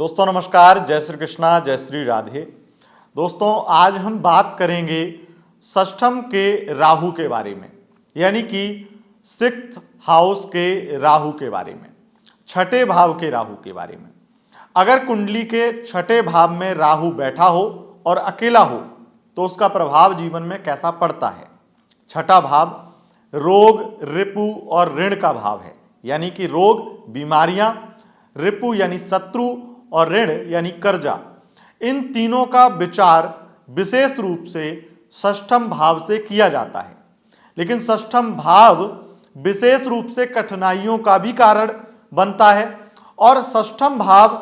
दोस्तों नमस्कार, जय श्री कृष्णा, जय श्री राधे। दोस्तों आज हम बात करेंगे षष्ठम के राहु के बारे में, यानी कि सिक्स्थ हाउस के राहु के बारे में, छठे भाव के राहु के बारे में। अगर कुंडली के छठे भाव में राहु बैठा हो और अकेला हो तो उसका प्रभाव जीवन में कैसा पड़ता है। छठा भाव रोग, रिपु और ऋण का भाव है, यानी कि रोग, बीमारियां, रिपु यानी शत्रु और ऋण यानी कर्जा। इन तीनों का विचार विशेष रूप से षष्ठम भाव से किया जाता है, लेकिन षष्ठम भाव विशेष रूप से कठिनाइयों का भी कारण बनता है। और षष्ठम भाव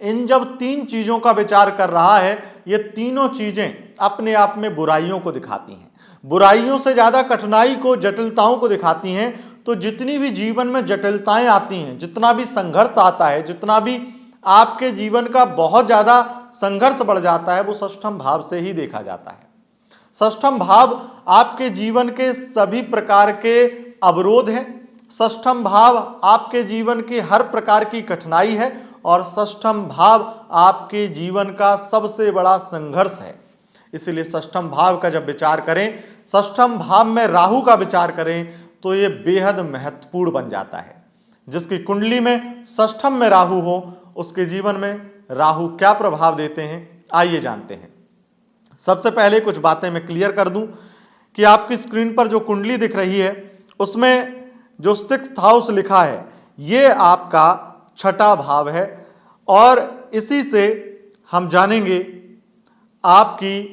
इन जब तीन चीजों का विचार कर रहा है, ये तीनों चीजें अपने आप में बुराइयों को दिखाती हैं, बुराइयों से ज्यादा कठिनाई को, जटिलताओं को दिखाती हैं। तो जितनी भी जीवन में जटिलताएं आती हैं, जितना भी संघर्ष आता है, जितना भी आपके जीवन का बहुत ज्यादा संघर्ष बढ़ जाता है, वो षष्ठम भाव से ही देखा जाता है। षष्ठम भाव आपके जीवन के सभी प्रकार के अवरोध है, षष्ठम भाव आपके जीवन की हर प्रकार की कठिनाई है और षष्ठम भाव आपके जीवन का सबसे बड़ा संघर्ष है। इसलिए षष्ठम भाव का जब विचार करें, षष्ठम भाव में राहु का विचार करें तो ये बेहद महत्वपूर्ण बन जाता है। जिसकी कुंडली में षष्ठम में राहु हो, उसके जीवन में राहु क्या प्रभाव देते हैं, आइए जानते हैं। सबसे पहले कुछ बातें मैं क्लियर कर दूं कि आपकी स्क्रीन पर जो कुंडली दिख रही है उसमें जो सिक्स्थ हाउस लिखा है ये आपका छठा भाव है, और इसी से हम जानेंगे आपकी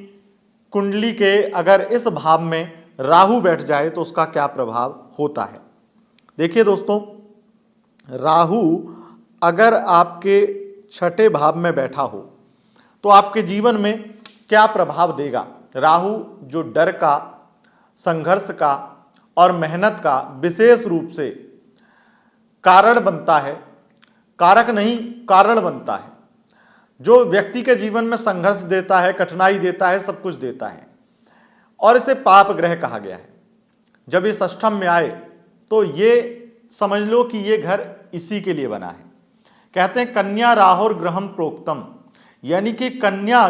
कुंडली के अगर इस भाव में राहु बैठ जाए तो उसका क्या प्रभाव होता है। देखिए दोस्तों, राहु अगर आपके छठे भाव में बैठा हो तो आपके जीवन में क्या प्रभाव देगा। राहु जो डर का, संघर्ष का और मेहनत का विशेष रूप से कारण बनता है, कारक नहीं कारण बनता है, जो व्यक्ति के जीवन में संघर्ष देता है, कठिनाई देता है, सब कुछ देता है, और इसे पाप ग्रह कहा गया है। जब ये षष्ठम में आए तो ये समझ लो कि ये घर इसी के लिए बना है। कहते हैं कन्या राहुर ग्रहम प्रोक्तम, यानी कि कन्या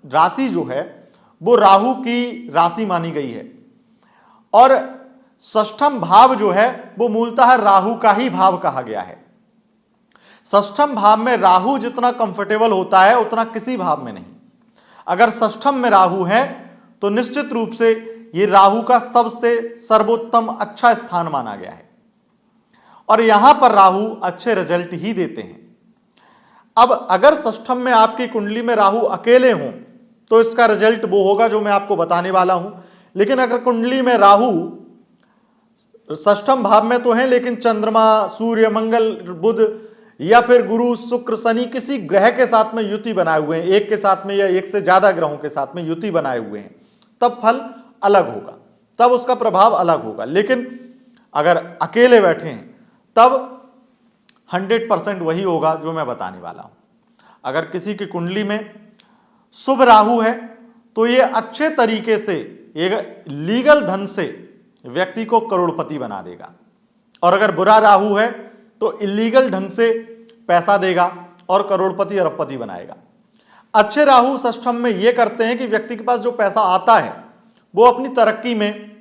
राशि जो है वो राहु की राशि मानी गई है, और षष्ठम भाव जो है वो मूलतः राहु का ही भाव कहा गया है। षष्ठम भाव में राहु जितना कंफर्टेबल होता है उतना किसी भाव में नहीं। अगर षष्ठम में राहु है तो निश्चित रूप से ये राहु का सबसे सर्वोत्तम अच्छा स्थान माना गया है, और यहां पर राहु अच्छे रिजल्ट ही देते हैं। अब अगर षष्ठम में आपकी कुंडली में राहु अकेले हों तो इसका रिजल्ट वो होगा जो मैं आपको बताने वाला हूं। लेकिन अगर कुंडली में राहु षष्ठम भाव में तो है, लेकिन चंद्रमा, सूर्य, मंगल, बुध या फिर गुरु, शुक्र, शनि किसी ग्रह के साथ में युति बनाए हुए हैं, एक के साथ में या एक से ज्यादा ग्रहों के साथ में युति बनाए हुए हैं, तब फल अलग होगा, तब उसका प्रभाव अलग होगा। लेकिन अगर अकेले बैठे हैं तब 100% वही होगा जो मैं बताने वाला हूं। अगर किसी की कुंडली में शुभ राहु है तो ये अच्छे तरीके से एक लीगल धन से व्यक्ति को करोड़पति बना देगा, और अगर बुरा राहु है तो इलीगल ढंग से पैसा देगा और करोड़पति अरबपति बनाएगा। अच्छे राहु षष्ठम में यह करते हैं कि व्यक्ति के पास जो पैसा आता है वो अपनी तरक्की में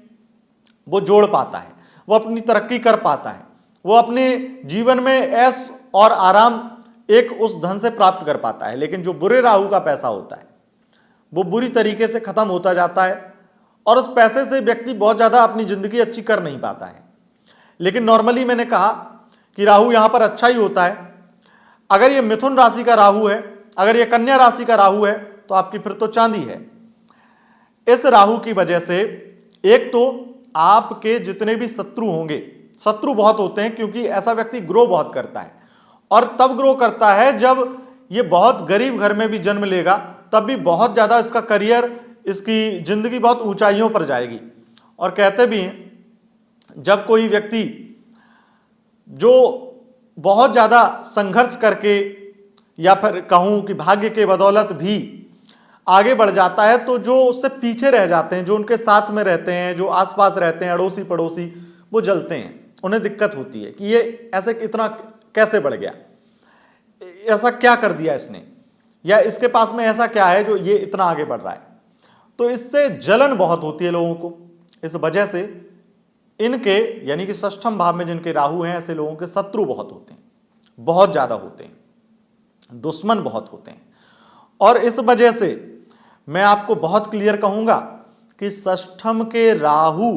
वो जोड़ पाता है, वो अपनी तरक्की कर पाता है, वो अपने जीवन में ऐश और आराम एक उस धन से प्राप्त कर पाता है। लेकिन जो बुरे राहु का पैसा होता है वो बुरी तरीके से खत्म होता जाता है, और उस पैसे से व्यक्ति बहुत ज्यादा अपनी जिंदगी अच्छी कर नहीं पाता है। लेकिन नॉर्मली मैंने कहा कि राहु यहां पर अच्छा ही होता है। अगर ये मिथुन राशि का राहु है, अगर ये कन्या राशि का राहु है तो आपकी फिर तो चांदी है। इस राहु की वजह से एक तो आपके जितने भी शत्रु होंगे, शत्रु बहुत होते हैं क्योंकि ऐसा व्यक्ति ग्रो बहुत करता है, और तब ग्रो करता है जब ये बहुत गरीब घर में भी जन्म लेगा, तब भी बहुत ज्यादा इसका करियर, इसकी जिंदगी बहुत ऊंचाइयों पर जाएगी। और कहते भी हैं जब कोई व्यक्ति जो बहुत ज्यादा संघर्ष करके या फिर कहूं कि भाग्य के बदौलत भी आगे बढ़ जाता है, तो जो उससे पीछे रह जाते हैं, जो उनके साथ में रहते हैं, जो आसपास रहते हैं, अड़ोसी पड़ोसी, वो जलते हैं, उन्हें दिक्कत होती है कि ये ऐसे इतना कैसे बढ़ गया। ऐसा क्या कर दिया इसने, या इसके पास में ऐसा क्या है जो ये इतना आगे बढ़ रहा है। तो इससे जलन बहुत होती है लोगों को। इस वजह से इनके यानी कि षष्ठम भाव में जिनके राहु हैं, ऐसे लोगों के शत्रु बहुत होते हैं, बहुत ज्यादा होते हैं, दुश्मन बहुत होते हैं। और इस वजह से मैं आपको बहुत क्लियर कहूंगा कि षष्ठम के राहु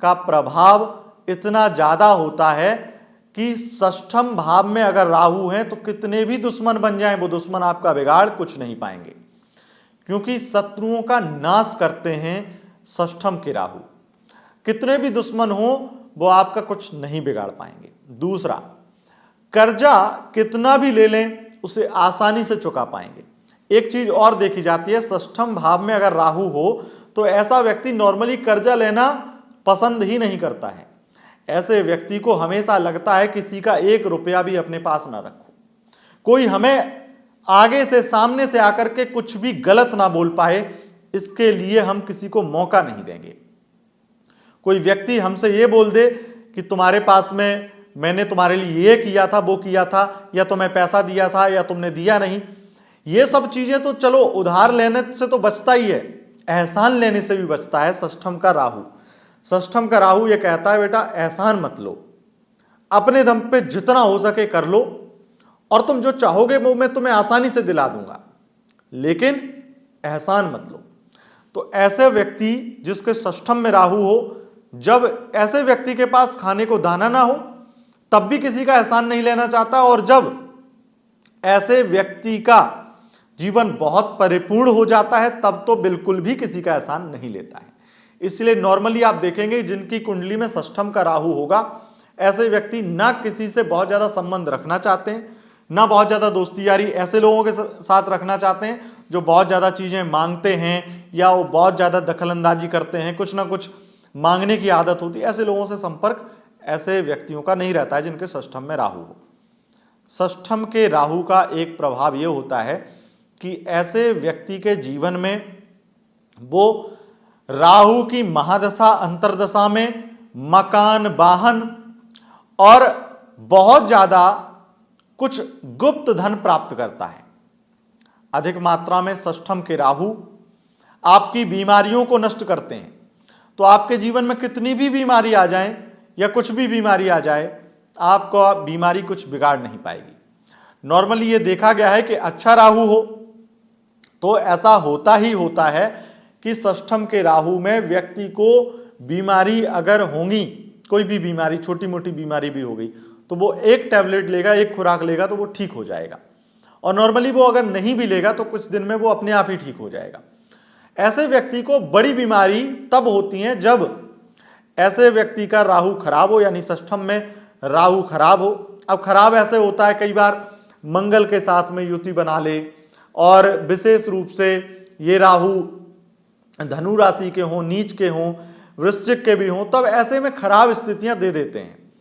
का प्रभाव इतना ज्यादा होता है कि षष्ठम भाव में अगर राहु हैं तो कितने भी दुश्मन बन जाएं, वो दुश्मन आपका बिगाड़ कुछ नहीं पाएंगे, क्योंकि शत्रुओं का नाश करते हैं षष्ठम के राहु। कितने भी दुश्मन हो वो आपका कुछ नहीं बिगाड़ पाएंगे। दूसरा, कर्जा कितना भी ले लें उसे आसानी से चुका पाएंगे। एक चीज और देखी जाती है, षष्ठम भाव में अगर राहु हो तो ऐसा व्यक्ति नॉर्मली कर्जा लेना पसंद ही नहीं करता है। ऐसे व्यक्ति को हमेशा लगता है किसी का 1 रुपया भी अपने पास ना रखो, कोई हमें आगे से सामने से आकर के कुछ भी गलत ना बोल पाए, इसके लिए हम किसी को मौका नहीं देंगे। कोई व्यक्ति हमसे ये बोल दे कि तुम्हारे पास में मैंने तुम्हारे लिए ये किया था, वो किया था, या तुम्हें पैसा दिया था या तुमने दिया नहीं, ये सब चीजें तो चलो उधार लेने से तो बचता ही है, एहसान लेने से भी बचता है षष्ठम का राहु। षष्ठम का राहु ये कहता है बेटा एहसान मत लो, अपने दम पे जितना हो सके कर लो, और तुम जो चाहोगे वो मैं तुम्हें आसानी से दिला दूंगा, लेकिन एहसान मत लो। तो ऐसे व्यक्ति जिसके षष्ठम में राहु हो, जब ऐसे व्यक्ति के पास खाने को दाना ना हो तब भी किसी का एहसान नहीं लेना चाहता, और जब ऐसे व्यक्ति का जीवन बहुत परिपूर्ण हो जाता है तब तो बिल्कुल भी किसी का एहसान नहीं लेता है। इसलिए नॉर्मली आप देखेंगे जिनकी कुंडली में षष्ठम का राहु होगा, ऐसे व्यक्ति ना किसी से बहुत ज्यादा संबंध रखना चाहते हैं, ना बहुत ज्यादा दोस्ती यारी ऐसे लोगों के साथ रखना चाहते हैं जो बहुत ज्यादा चीजें मांगते हैं या वो बहुत ज्यादा दखलंदाजी करते हैं, कुछ ना कुछ मांगने की आदत होती है। ऐसे लोगों से संपर्क ऐसे व्यक्तियों का नहीं रहता है जिनके षष्ठम में राहु हो। षष्ठम के राहु का एक प्रभाव यह होता है कि ऐसे व्यक्ति के जीवन में वो राहु की महादशा अंतरदशा में मकान, वाहन और बहुत ज्यादा कुछ गुप्त धन प्राप्त करता है। अधिक मात्रा में षष्ठम के राहु आपकी बीमारियों को नष्ट करते हैं। तो आपके जीवन में कितनी भी बीमारी आ जाए या कुछ भी बीमारी आ जाए, आपको बीमारी कुछ बिगाड़ नहीं पाएगी। नॉर्मली ये देखा गया है कि अच्छा राहु हो तो ऐसा होता ही होता है कि षष्ठम के राहु में व्यक्ति को बीमारी अगर होगी, कोई भी बीमारी, छोटी मोटी बीमारी भी हो गई, तो वो एक टैबलेट लेगा, एक खुराक लेगा तो वो ठीक हो जाएगा। और नॉर्मली वो अगर नहीं भी लेगा तो कुछ दिन में वो अपने आप ही ठीक हो जाएगा। ऐसे व्यक्ति को बड़ी बीमारी तब होती है जब ऐसे व्यक्ति का राहु खराब हो, यानी षष्ठम में राहु खराब हो। अब खराब ऐसे होता है, कई बार मंगल के साथ में युति बना ले, और विशेष रूप से ये राहु धनु राशि के हों, नीच के हों, वृश्चिक के भी हों, तब ऐसे में खराब स्थितियां दे देते हैं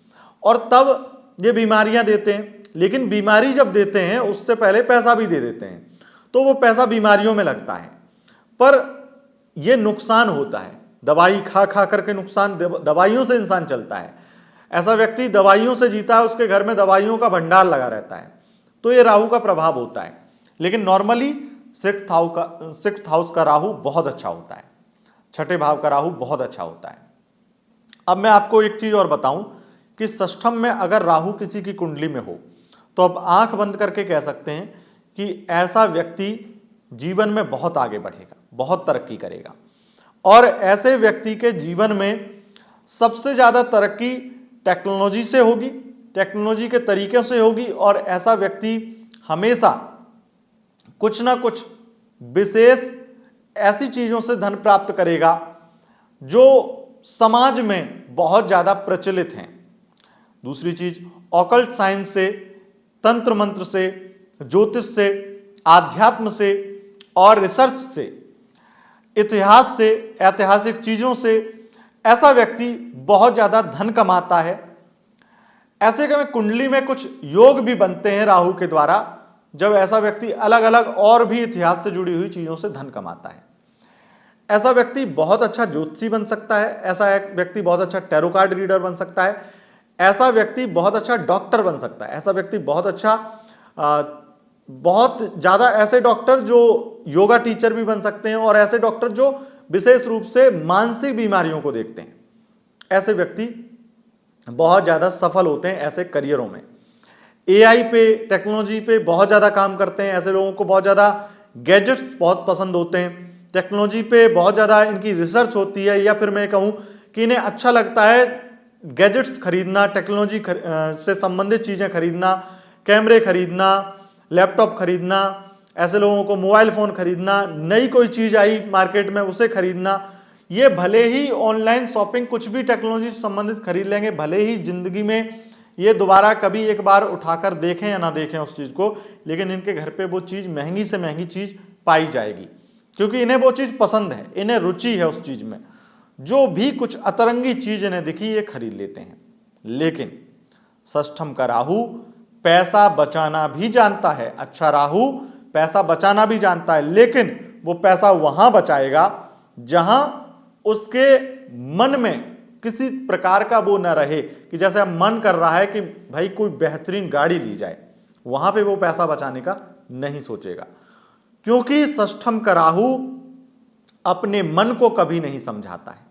और तब ये बीमारियां देते हैं। लेकिन बीमारी जब देते हैं उससे पहले पैसा भी दे देते हैं, तो वो पैसा बीमारियों में लगता है, पर ये नुकसान होता है। दवाई खा खा करके नुकसान, दवाइयों से इंसान चलता है। ऐसा व्यक्ति दवाइयों से जीता है, उसके घर में दवाइयों का भंडार लगा रहता है, तो ये राहु का प्रभाव होता है। लेकिन नॉर्मली सिक्स्थ हाउस का राहु बहुत अच्छा होता है, छठे भाव का राहु बहुत अच्छा होता है। अब मैं आपको एक चीज और बताऊं कि षष्ठम में अगर राहु किसी की कुंडली में हो तो अब आंख बंद करके कह सकते हैं कि ऐसा व्यक्ति जीवन में बहुत आगे बढ़ेगा, बहुत तरक्की करेगा। और ऐसे व्यक्ति के जीवन में सबसे ज्यादा तरक्की टेक्नोलॉजी से होगी, टेक्नोलॉजी के तरीके से होगी, और ऐसा व्यक्ति हमेशा कुछ ना कुछ विशेष ऐसी चीजों से धन प्राप्त करेगा जो समाज में बहुत ज्यादा प्रचलित हैं। दूसरी चीज, ऑकल्ट साइंस से, तंत्र मंत्र से, ज्योतिष से, आध्यात्म से और रिसर्च से, इतिहास से, ऐतिहासिक चीजों से ऐसा व्यक्ति बहुत ज्यादा धन कमाता है। ऐसे में कुंडली में कुछ योग भी बनते हैं राहु के द्वारा, जब ऐसा व्यक्ति अलग अलग और भी इतिहास से जुड़ी हुई चीजों से धन कमाता है। ऐसा व्यक्ति बहुत अच्छा ज्योतिषी बन सकता है, ऐसा एक व्यक्ति बहुत अच्छा टैरो कार्ड रीडर बन सकता है, ऐसा व्यक्ति बहुत अच्छा डॉक्टर बन सकता है, ऐसा व्यक्ति बहुत अच्छा बहुत ज़्यादा ऐसे डॉक्टर जो योगा टीचर भी बन सकते हैं और ऐसे डॉक्टर जो विशेष रूप से मानसिक बीमारियों को देखते हैं, ऐसे व्यक्ति बहुत ज़्यादा सफल होते हैं ऐसे करियरों में। एआई पे, टेक्नोलॉजी पे बहुत ज़्यादा काम करते हैं ऐसे लोगों को, बहुत ज़्यादा गैजेट्स बहुत पसंद होते हैं, टेक्नोलॉजी पे बहुत ज़्यादा इनकी रिसर्च होती है, या फिर मैं कहूँ कि इन्हें अच्छा लगता है गैजेट्स खरीदना, टेक्नोलॉजी से संबंधित चीज़ें खरीदना, कैमरे खरीदना, लैपटॉप खरीदना, ऐसे लोगों को मोबाइल फ़ोन खरीदना, नई कोई चीज़ आई मार्केट में उसे खरीदना। ये भले ही ऑनलाइन शॉपिंग कुछ भी टेक्नोलॉजी से संबंधित खरीद लेंगे, भले ही ज़िंदगी में ये दोबारा कभी एक बार उठाकर देखें या ना देखें उस चीज़ को, लेकिन इनके घर पे वो चीज़ महंगी से महंगी चीज़ पाई जाएगी, क्योंकि इन्हें वो चीज़ पसंद है, इन्हें रुचि है उस चीज़ में। जो भी कुछ अतरंगी चीज़ इन्हें दिखी ये खरीद लेते हैं। लेकिन षष्ठम का राहु पैसा बचाना भी जानता है, अच्छा राहु पैसा बचाना भी जानता है, लेकिन वो पैसा वहां बचाएगा जहां उसके मन में किसी प्रकार का वो न रहे कि जैसे अब मन कर रहा है कि भाई कोई बेहतरीन गाड़ी ली जाए, वहां पे वो पैसा बचाने का नहीं सोचेगा, क्योंकि षष्ठम का राहु अपने मन को कभी नहीं समझाता है।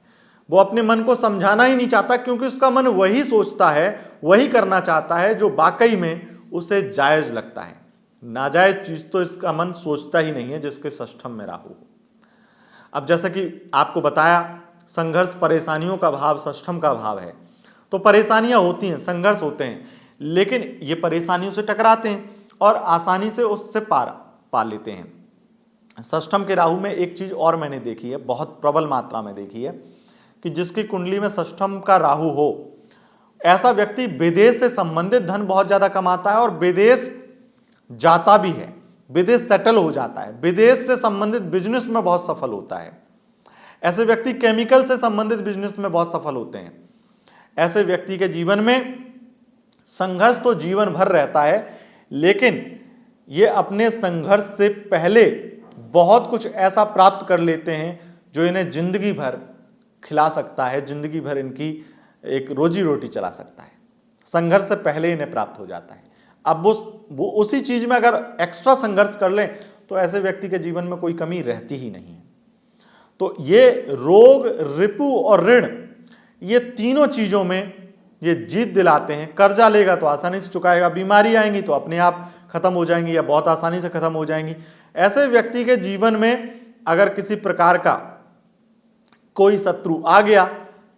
वो अपने मन को समझाना ही नहीं चाहता, क्योंकि उसका मन वही सोचता है, वही करना चाहता है जो वाकई में उसे जायज लगता है। नाजायज चीज तो इसका मन सोचता ही नहीं है जिसके षष्ठम में राहु हो। अब जैसा कि आपको बताया, संघर्ष परेशानियों का भाव षष्ठम का भाव है, तो परेशानियां होती हैं, संघर्ष होते हैं, लेकिन ये परेशानियों से टकराते हैं और आसानी से उससे पार पा लेते हैं। षष्ठम के राहु में एक चीज और मैंने देखी है, बहुत प्रबल मात्रा में देखी है, कि जिसकी कुंडली में षष्ठम का राहु हो, ऐसा व्यक्ति विदेश से संबंधित धन बहुत ज्यादा कमाता है और विदेश जाता भी है, विदेश सेटल हो जाता है, विदेश से संबंधित बिजनेस में बहुत सफल होता है। ऐसे व्यक्ति केमिकल से संबंधित बिजनेस में बहुत सफल होते हैं। ऐसे व्यक्ति के जीवन में संघर्ष तो जीवन भर रहता है, लेकिन ये अपने संघर्ष से पहले बहुत कुछ ऐसा प्राप्त कर लेते हैं जो इन्हें जिंदगी भर खिला सकता है, जिंदगी भर इनकी एक रोजी रोटी चला सकता है। संघर्ष से पहले इन्हें प्राप्त हो जाता है। अब वो उसी चीज में अगर एक्स्ट्रा संघर्ष कर लें तो ऐसे व्यक्ति के जीवन में कोई कमी रहती ही नहीं है। तो ये रोग, रिपु और ऋण, ये तीनों चीजों में ये जीत दिलाते हैं। कर्जा लेगा तो आसानी से चुकाएगा, बीमारी आएंगी तो अपने आप खत्म हो जाएंगी या बहुत आसानी से खत्म हो जाएंगी। ऐसे व्यक्ति के जीवन में अगर किसी प्रकार का कोई शत्रु आ गया,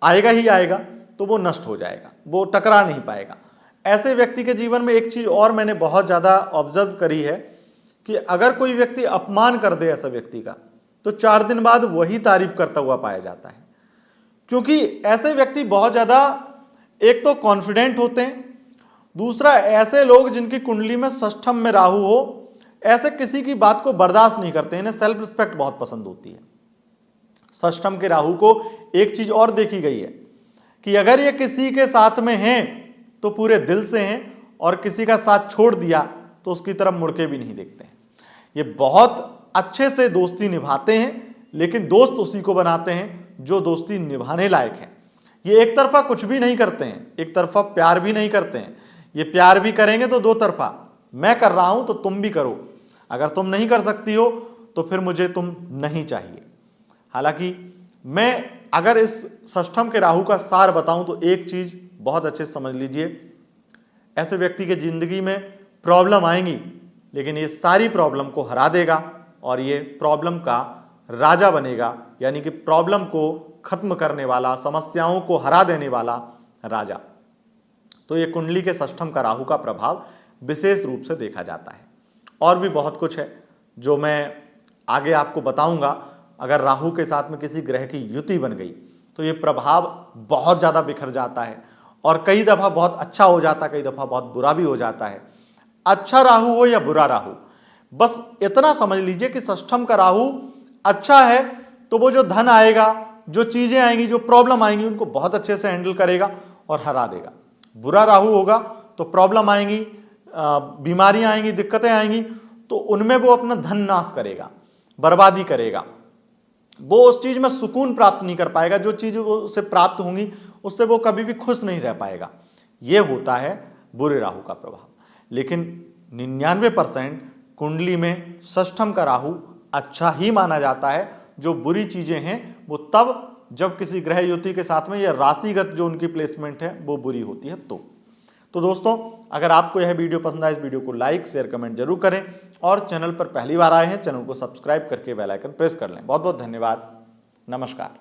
आएगा ही आएगा, तो वो नष्ट हो जाएगा, वो टकरा नहीं पाएगा। ऐसे व्यक्ति के जीवन में एक चीज और मैंने बहुत ज्यादा ऑब्जर्व करी है कि अगर कोई व्यक्ति अपमान कर दे ऐसा व्यक्ति का, तो 4 दिन बाद वही तारीफ करता हुआ पाया जाता है। क्योंकि ऐसे व्यक्ति बहुत ज्यादा एक तो कॉन्फिडेंट होते हैं, दूसरा ऐसे लोग जिनकी कुंडली में षष्ठम में राहु हो, ऐसे किसी की बात को बर्दाश्त नहीं करते, इन्हें सेल्फ रिस्पेक्ट बहुत पसंद होती है। षष्ठम के राहु को एक चीज और देखी गई है कि अगर ये किसी के साथ में हैं तो पूरे दिल से हैं, और किसी का साथ छोड़ दिया तो उसकी तरफ मुड़ के भी नहीं देखते हैं। ये बहुत अच्छे से दोस्ती निभाते हैं, लेकिन दोस्त उसी को बनाते हैं जो दोस्ती निभाने लायक है। ये एक तरफा कुछ भी नहीं करते हैं, एक तरफा प्यार भी नहीं करते हैं। ये प्यार भी करेंगे तो 2 तरफा, मैं कर रहा हूं तो तुम भी करो, अगर तुम नहीं कर सकती हो तो फिर मुझे तुम नहीं चाहिए। हालांकि मैं अगर इस षष्ठम के राहु का सार बताऊं तो एक चीज बहुत अच्छे से समझ लीजिए, ऐसे व्यक्ति के जिंदगी में प्रॉब्लम आएंगी, लेकिन ये सारी प्रॉब्लम को हरा देगा और ये प्रॉब्लम का राजा बनेगा, यानी कि प्रॉब्लम को खत्म करने वाला, समस्याओं को हरा देने वाला राजा। तो ये कुंडली के षष्ठम का राहु का प्रभाव विशेष रूप से देखा जाता है। और भी बहुत कुछ है जो मैं आगे आपको बताऊंगा। अगर राहु के साथ में किसी ग्रह की युति बन गई तो ये प्रभाव बहुत ज़्यादा बिखर जाता है और कई दफ़ा बहुत अच्छा हो जाता है, कई दफ़ा बहुत बुरा भी हो जाता है। अच्छा राहु हो या बुरा राहु, बस इतना समझ लीजिए कि षष्ठम का राहु अच्छा है तो वो जो धन आएगा, जो चीज़ें आएंगी, जो प्रॉब्लम आएंगी, उनको बहुत अच्छे से हैंडल करेगा और हरा देगा। बुरा राहु होगा तो प्रॉब्लम आएंगी, बीमारियां आएंगी, दिक्कतें आएंगी, तो उनमें वो अपना धन नाश करेगा, बर्बादी करेगा। वो उस चीज में सुकून प्राप्त नहीं कर पाएगा, जो चीज वो उसे प्राप्त होंगी उससे वो कभी भी खुश नहीं रह पाएगा। ये होता है बुरे राहु का प्रभाव। लेकिन 99% कुंडली में षष्ठम का राहु अच्छा ही माना जाता है। जो बुरी चीजें हैं वो तब जब किसी ग्रह युति के साथ में या राशिगत जो उनकी प्लेसमेंट है वो बुरी होती है। तो दोस्तों, अगर आपको यह वीडियो पसंद आए, इस वीडियो को लाइक शेयर कमेंट जरूर करें और चैनल पर पहली बार आए हैं चैनल को सब्सक्राइब करके बेल आइकन प्रेस कर लें। बहुत बहुत धन्यवाद। नमस्कार।